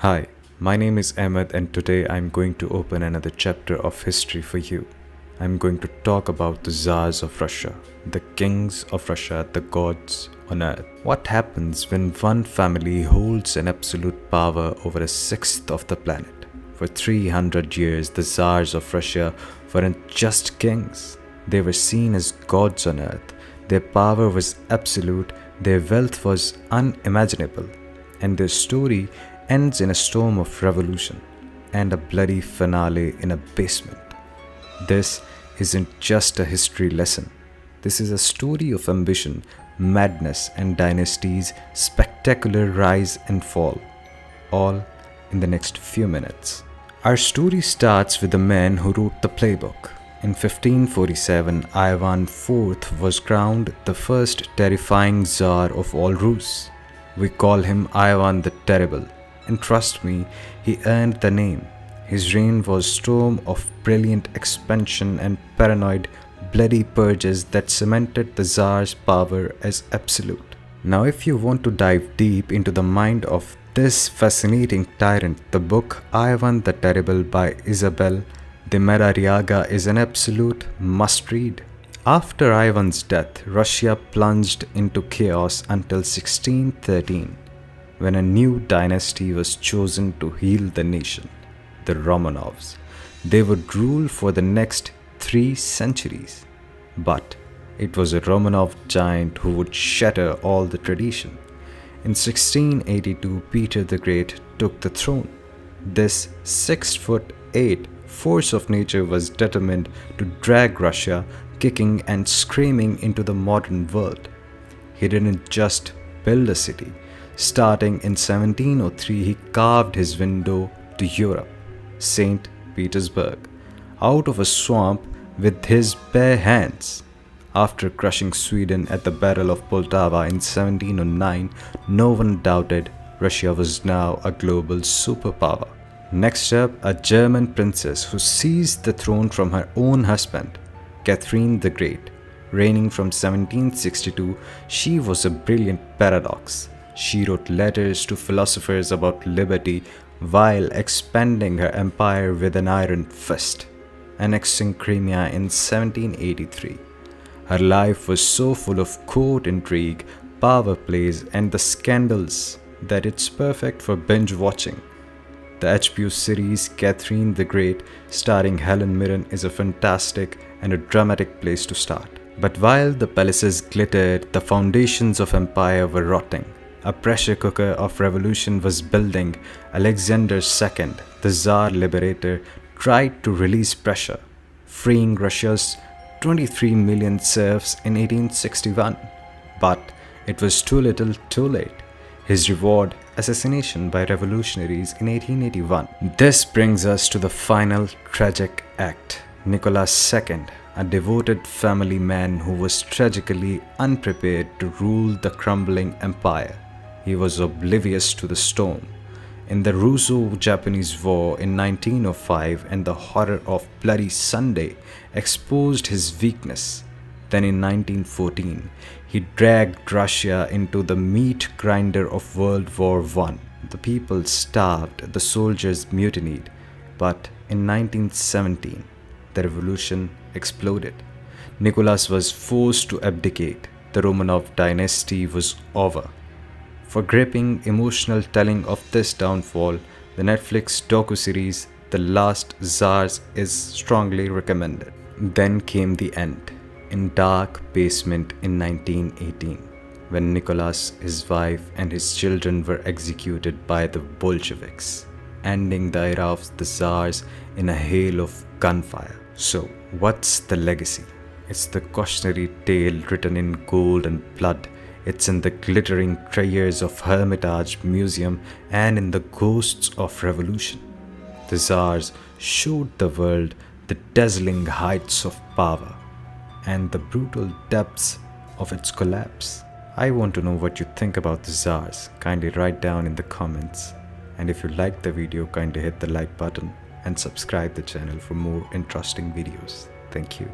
Hi, my name is Ahmed and today I'm going to open another chapter of history for you. I'm going to talk about the Czars of Russia, the kings of Russia, the gods on earth. What happens when one family holds an absolute power over a sixth of the planet? For 300 years, the Czars of Russia weren't just kings. They were seen as gods on earth. Their power was absolute, their wealth was unimaginable, and their story ends in a storm of revolution and a bloody finale in a basement. This isn't just a history lesson. This is a story of ambition, madness, and dynasties' spectacular rise and fall, all in the next few minutes. Our story starts with the man who wrote the playbook. In 1547, Ivan IV was crowned the first terrifying Tsar of all Rus. We call him Ivan the Terrible. And trust me, he earned the name. His reign was a storm of brilliant expansion and paranoid, bloody purges that cemented the Tsar's power as absolute. Now, if you want to dive deep into the mind of this fascinating tyrant, the book Ivan the Terrible by Isabel de Marariaga is an absolute must-read. After Ivan's death, Russia plunged into chaos until 1613. When a new dynasty was chosen to heal the nation, the Romanovs. They would rule for the next 3 centuries. But it was a Romanov giant who would shatter all the tradition. In 1682, Peter the Great took the throne. This 6'8" force of nature was determined to drag Russia kicking and screaming into the modern world. He didn't just build a city. Starting in 1703, he carved his window to Europe, St. Petersburg, out of a swamp with his bare hands. After crushing Sweden at the Battle of Poltava in 1709, no one doubted Russia was now a global superpower. Next up, a German princess who seized the throne from her own husband, Catherine the Great. Reigning from 1762, she was a brilliant paradox. She wrote letters to philosophers about liberty while expanding her empire with an iron fist, annexing Crimea in 1783. Her life was so full of court intrigue, power plays, and the scandals that it's perfect for binge watching. The HBO series Catherine the Great, starring Helen Mirren, is a fantastic and a dramatic place to start. But while the palaces glittered, the foundations of empire were rotting. A pressure cooker of revolution was building. Alexander II, the Tsar Liberator, tried to release pressure, freeing Russia's 23 million serfs in 1861. But it was too little too late. His reward, assassination by revolutionaries in 1881. This brings us to the final tragic act. Nicholas II, a devoted family man who was tragically unprepared to rule the crumbling empire. He was oblivious to the storm. In the Russo-Japanese War in 1905 and the horror of Bloody Sunday exposed his weakness. Then in 1914, he dragged Russia into the meat grinder of World War I. The people starved, the soldiers mutinied. But in 1917, the revolution exploded. Nicholas was forced to abdicate. The Romanov dynasty was over. For gripping emotional telling of this downfall, the Netflix docuseries The Last Czars is strongly recommended. Then came the end, in dark basement in 1918, when Nicholas, his wife, and his children were executed by the Bolsheviks, ending the era of the Tsars in a hail of gunfire. So, what's the legacy? It's the cautionary tale written in gold and blood. It's in the glittering treasures of Hermitage Museum and in the ghosts of revolution. The Tsars showed the world the dazzling heights of power and the brutal depths of its collapse. I want to know what you think about the Tsars. Kindly write down in the comments. And if you liked the video, kindly hit the like button and subscribe the channel for more interesting videos. Thank you.